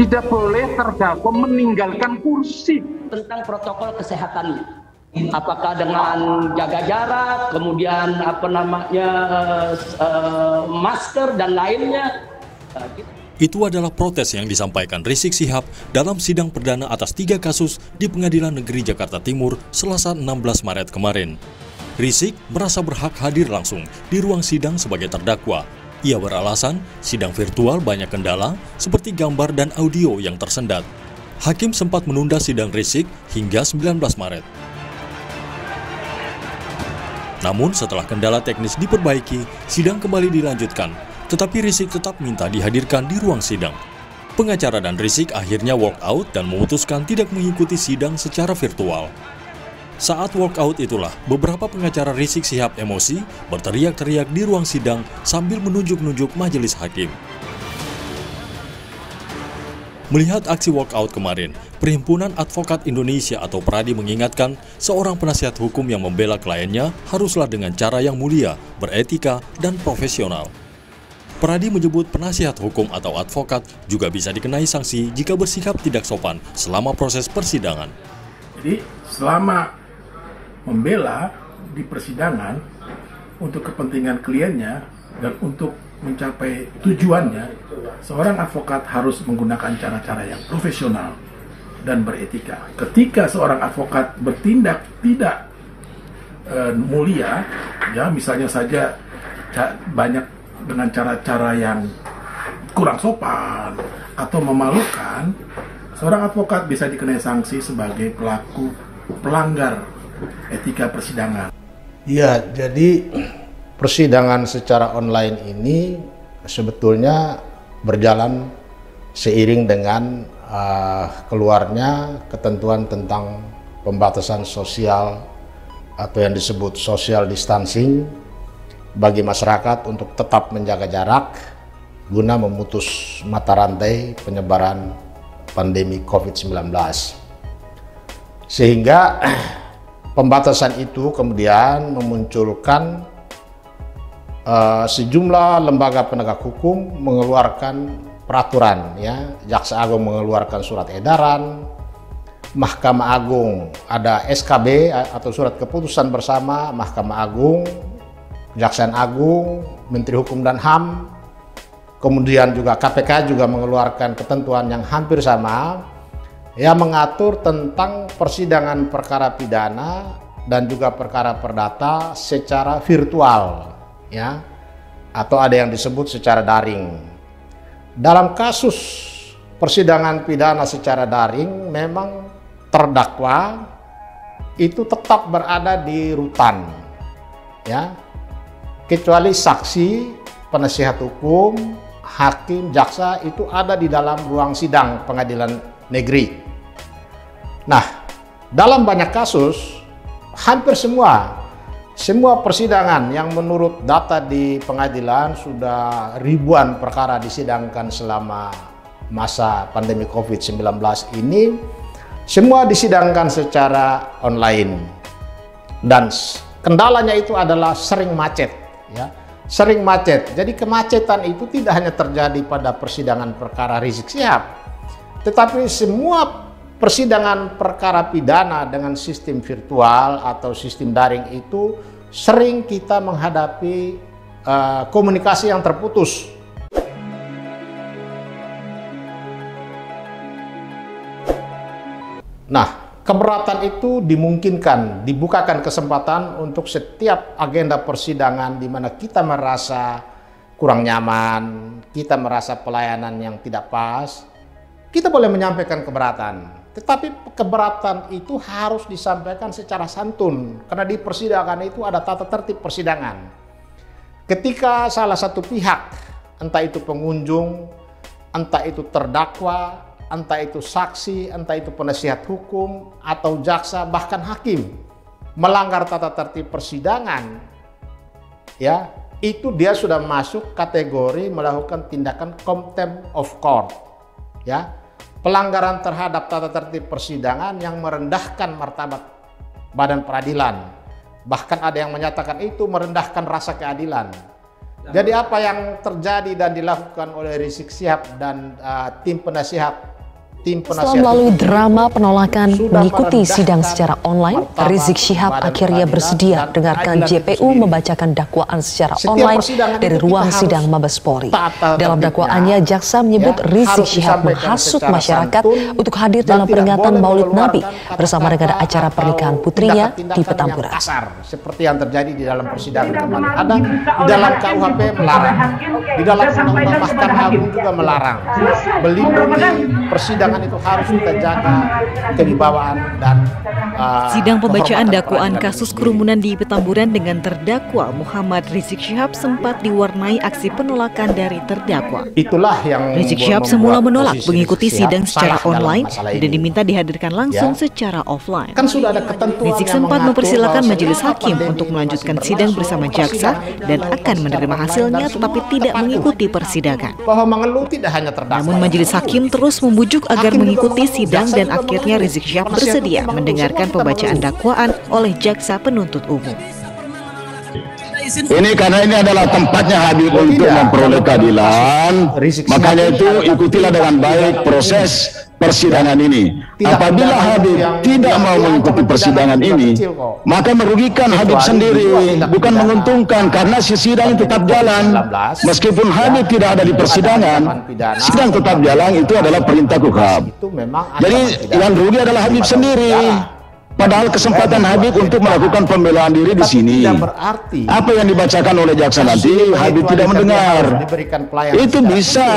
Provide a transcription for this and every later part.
Tidak boleh terdakwa meninggalkan kursi. Tentang protokol kesehatannya, apakah dengan jaga jarak, kemudian masker dan lainnya. Itu adalah protes yang disampaikan Rizik Syihab dalam sidang perdana atas 3 kasus di Pengadilan Negeri Jakarta Timur Selasa 16 Maret kemarin. Rizik merasa berhak hadir langsung di ruang sidang sebagai terdakwa. Ia beralasan sidang virtual banyak kendala seperti gambar dan audio yang tersendat. Hakim sempat menunda sidang Rizik hingga 19 Maret. Namun setelah kendala teknis diperbaiki, sidang kembali dilanjutkan. Tetapi Rizik tetap minta dihadirkan di ruang sidang. Pengacara dan Rizik akhirnya walk out dan memutuskan tidak mengikuti sidang secara virtual. Saat walk out itulah, beberapa pengacara Rizik Syihab emosi berteriak-teriak di ruang sidang sambil menunjuk-nunjuk majelis hakim. Melihat aksi walk out kemarin, Perhimpunan Advokat Indonesia atau PERADI mengingatkan seorang penasihat hukum yang membela kliennya haruslah dengan cara yang mulia, beretika, dan profesional. PERADI menyebut penasihat hukum atau advokat juga bisa dikenai sanksi jika bersikap tidak sopan selama proses persidangan. Jadi selama membela di persidangan untuk kepentingan kliennya dan untuk mencapai tujuannya, seorang advokat harus menggunakan cara-cara yang profesional dan beretika. Ketika seorang advokat bertindak tidak mulia, ya misalnya saja banyak dengan cara-cara yang kurang sopan atau memalukan, seorang advokat bisa dikenai sanksi sebagai pelaku pelanggar etika persidangan. Ya, jadi persidangan secara online ini sebetulnya berjalan seiring dengan keluarnya ketentuan tentang pembatasan sosial atau yang disebut social distancing bagi masyarakat untuk tetap menjaga jarak guna memutus mata rantai penyebaran pandemi COVID-19. Sehingga pembatasan itu kemudian memunculkan sejumlah lembaga penegak hukum mengeluarkan peraturan, ya. Jaksa Agung mengeluarkan surat edaran, Mahkamah Agung ada SKB atau surat keputusan bersama Mahkamah Agung, Kejaksaan Agung, Menteri Hukum dan HAM, kemudian juga KPK juga mengeluarkan ketentuan yang hampir sama yang mengatur tentang persidangan perkara pidana dan juga perkara perdata secara virtual, ya, atau ada yang disebut secara daring. Dalam kasus persidangan pidana secara daring, memang terdakwa itu tetap berada di rutan, ya, kecuali saksi, penasihat hukum, hakim, jaksa itu ada di dalam ruang sidang pengadilan negeri. Nah, dalam banyak kasus, hampir semua persidangan yang menurut data di pengadilan sudah ribuan perkara disidangkan selama masa pandemi COVID-19 ini, semua disidangkan secara online. Dan kendalanya itu adalah sering macet, ya. Sering macet. Jadi kemacetan itu tidak hanya terjadi pada persidangan perkara Rizik Syihab, tetapi semua persidangan perkara pidana dengan sistem virtual atau sistem daring itu sering kita menghadapi komunikasi yang terputus. Nah, keberatan itu dimungkinkan, dibukakan kesempatan untuk setiap agenda persidangan di mana kita merasa kurang nyaman, kita merasa pelayanan yang tidak pas, kita boleh menyampaikan keberatan. Tetapi keberatan itu harus disampaikan secara santun, karena di persidangan itu ada tata tertib persidangan. Ketika salah satu pihak, entah itu pengunjung, entah itu terdakwa, entah itu saksi, entah itu penasihat hukum, atau jaksa, bahkan hakim, melanggar tata tertib persidangan, ya, itu dia sudah masuk kategori melakukan tindakan contempt of court, ya. Pelanggaran terhadap tata tertib persidangan yang merendahkan martabat badan peradilan. Bahkan ada yang menyatakan itu merendahkan rasa keadilan. Jadi apa yang terjadi dan dilakukan oleh Rizik Syihab dan tim penasihat penasihat melalui hukum drama penolakan sudah mengikuti sidang merendahkan secara online, martabat Rizik Syihab badan akhirnya peradilan bersedia dan dengarkan keadilan itu JPU sendiri. membacakan dakwaan secara Setiap online persidangan dari itu ruang kita sidang harus Mabes Polri. taat Dalam tertibnya, dakwaannya, jaksa menyebut ya, Rizik harus Syihab disampaikan menghasut secara masyarakat santun untuk hadir dan dalam tidak peringatan boleh Maulid Nabi mengeluarkan bersama dengan kata-kata acara atau pernikahan putrinya di tindakan-tindakan Petamburan. yang kasar seperti yang terjadi di dalam persidangan kemarin. Ada di dalam KUHP melarang, di dalam Undang-Undang Mahkamah Agung juga melarang. Melindungi persidangan itu harus kita jaga kewibawaan dan Sidang pembacaan kehormatan dakwaan peradilan kasus itu kerumunan di Petamburan dengan terdakwa Muhammad Rizik Syihab sempat diwarnai aksi penolakan dari terdakwa. Itulah yang Rizik Syihab membuat semula menolak posisi mengikuti Rizik Syihab sidang secara salah dalam online masalah dan ini. diminta dihadirkan langsung Ya. secara offline. Kan sudah ada ketentuan Rizik yang sempat mengatur mempersilahkan bahwa majelis selama hakim pandemi untuk ini melanjutkan masih sidang berlangsung, bersama jaksa persidangan dan dilakukan akan secara menerima online hasilnya dan tetapi semua tidak patuh. mengikuti persidangan. Bahwa mengeluh tidak hanya terdakwa. Namun yang majelis mengeluh. hakim terus membujuk agar Hakim juga mengikuti mengeluh, sidang jaksa dan juga akhirnya mengeluh, Rizik Syihab penasihat bersedia hukum mengeluh, mendengarkan semua kita pembacaan mengeluh. dakwaan oleh jaksa penuntut umum. Ini karena ini adalah tempatnya Habib untuk memperoleh keadilan, makanya itu ikutilah dengan baik proses persidangan ini. Apabila Habib tidak mau mengikuti persidangan ini, maka merugikan Habib sendiri, bukan menguntungkan, karena sidang tetap jalan. Meskipun Habib tidak ada di persidangan, sidang tetap jalan, itu adalah perintah KUHP. Jadi yang rugi adalah Habib sendiri. Padahal kesempatan Habib untuk melakukan pembelaan diri di sini. Apa yang dibacakan oleh jaksa nanti Habib tidak mendengar. Itu bisa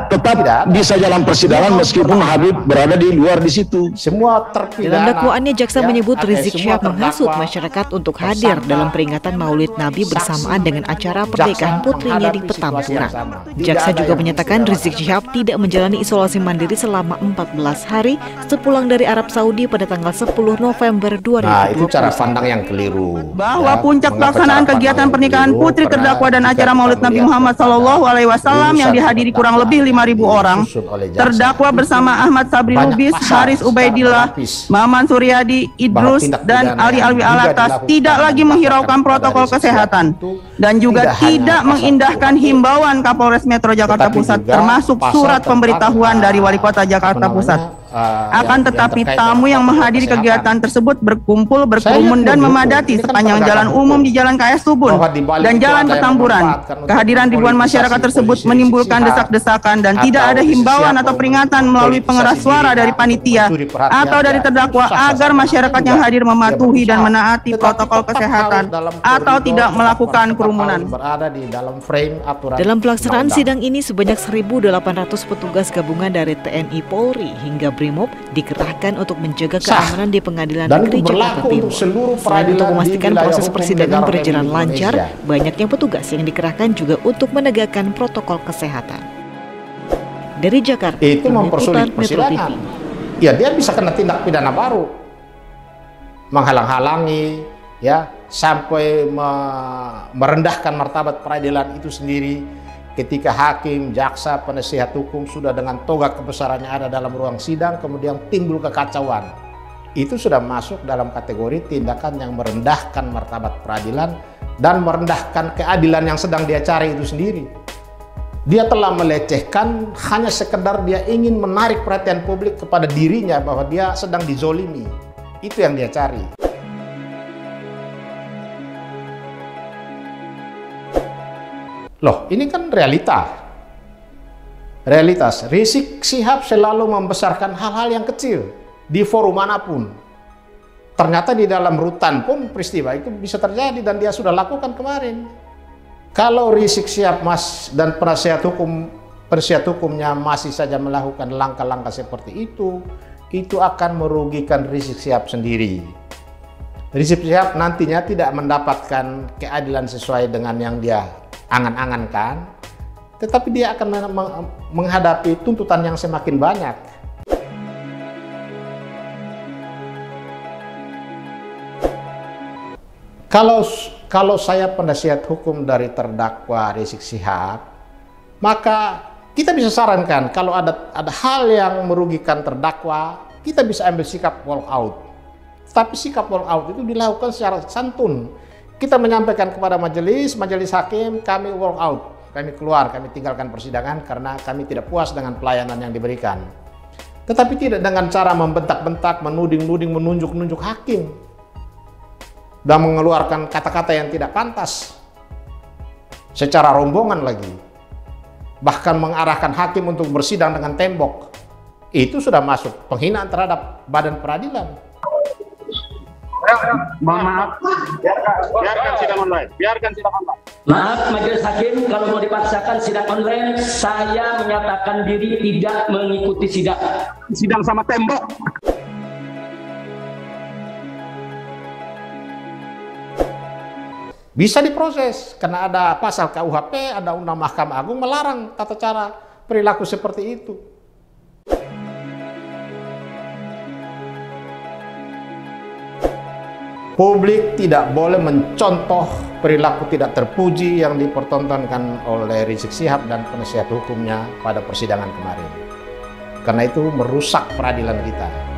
tetap bisa jalan persidangan meskipun Habib berada di luar di situ. Semua terpidana. Dalam dakwaannya, jaksa ya, menyebut ada Rizik semua Syihab menghasut terdakwa masyarakat untuk hadir bersama dalam peringatan Maulid Nabi bersamaan dengan acara pernikahan putrinya di Petamburan. Jaksa juga menyatakan Rizik Syihab tidak menjalani isolasi mandiri selama 14 hari sepulang dari Arab Saudi pada tanggal 10 November 2020. Nah, itu cara pandang yang keliru. Bahwa Ya, puncak mengapa pelaksanaan cara pandang kegiatan yang pernikahan keliru? putri Karena terdakwa dan jika acara kita Maulid Nabi melihat Muhammad SAW yang dihadiri kurang lebih 5.000 orang, disusun oleh jaksa. terdakwa bersama Ahmad Sabri Banyak Lubis, pasal Haris secara Ubaidillah, berlapis. Maman Suryadi, Idrus, tindak dan pidana Ali yang Alwi juga Alatas dilakukan tidak lagi dan menghiraukan dilakukan protokol pada Rizik kesehatan Syihab itu dan juga tidak hanya tidak pasal mengindahkan KUHP, himbauan Kapolres Metro Jakarta tetapi Pusat juga termasuk pasal surat tentang, pemberitahuan dari Wali Kota Jakarta Pusat. Akan tetapi tamu yang menghadiri kegiatan tersebut berkumpul, berkerumun dan memadati sepanjang jalan umum di Jalan KS Tubun dan Jalan Petamburan. Kehadiran ribuan masyarakat tersebut menimbulkan desak-desakan dan tidak ada himbauan atau peringatan melalui pengeras suara dari panitia atau dari terdakwa agar masyarakat yang hadir mematuhi dan menaati protokol kesehatan atau tidak melakukan kerumunan. Dalam pelaksanaan sidang ini sebanyak 1.800 petugas gabungan dari TNI Polri hingga Brimob dikerahkan untuk menjaga keamanan di Pengadilan Negeri Jakarta Timur. Selain untuk memastikan proses persidangan berjalan lancar, banyaknya petugas yang dikerahkan juga untuk menegakkan protokol kesehatan. Dari Jakarta, itu Tim mempersulit Liputan Metro TV. persidangan. Ya, dia bisa kena tindak pidana baru, menghalang-halangi, ya, sampai merendahkan martabat peradilan itu sendiri. Ketika hakim, jaksa, penasihat hukum sudah dengan toga kebesarannya ada dalam ruang sidang, kemudian timbul kekacauan. Itu sudah masuk dalam kategori tindakan yang merendahkan martabat peradilan dan merendahkan keadilan yang sedang dia cari itu sendiri. Dia telah melecehkan hanya sekedar dia ingin menarik perhatian publik kepada dirinya bahwa dia sedang dizolimi. Itu yang dia cari. Loh, ini kan realita. Realitas, Rizik Syihab selalu membesarkan hal-hal yang kecil di forum manapun. Ternyata di dalam rutan pun peristiwa itu bisa terjadi dan dia sudah lakukan kemarin. Kalau Rizik Syihab dan penasihat hukumnya masih saja melakukan langkah-langkah seperti itu akan merugikan Rizik Syihab sendiri. Rizik Syihab nantinya tidak mendapatkan keadilan sesuai dengan yang dia angan-angankan, tetapi dia akan menghadapi tuntutan yang semakin banyak. Kalau saya penasihat hukum dari terdakwa Rizik Syihab, maka kita bisa sarankan kalau ada hal yang merugikan terdakwa, kita bisa ambil sikap walk out. Tapi sikap walk out itu dilakukan secara santun. Kita menyampaikan kepada majelis hakim, kami walk out, kami keluar, kami tinggalkan persidangan karena kami tidak puas dengan pelayanan yang diberikan. Tetapi tidak dengan cara membentak-bentak, menuding-nuding, menunjuk-nunjuk hakim dan mengeluarkan kata-kata yang tidak pantas secara rombongan lagi. Bahkan mengarahkan hakim untuk bersidang dengan tembok. Itu sudah masuk penghinaan terhadap badan peradilan. Maaf, biarkan sidang online. Maaf majelis hakim, kalau mau dipaksakan sidang online, saya menyatakan diri tidak mengikuti sidang. Sidang sama tembok. Bisa diproses karena ada pasal KUHP, ada undang Mahkamah Agung melarang tata cara perilaku seperti itu. Publik tidak boleh mencontoh perilaku tidak terpuji yang dipertontonkan oleh Rizik Syihab dan penasihat hukumnya pada persidangan kemarin. Karena itu merusak peradilan kita.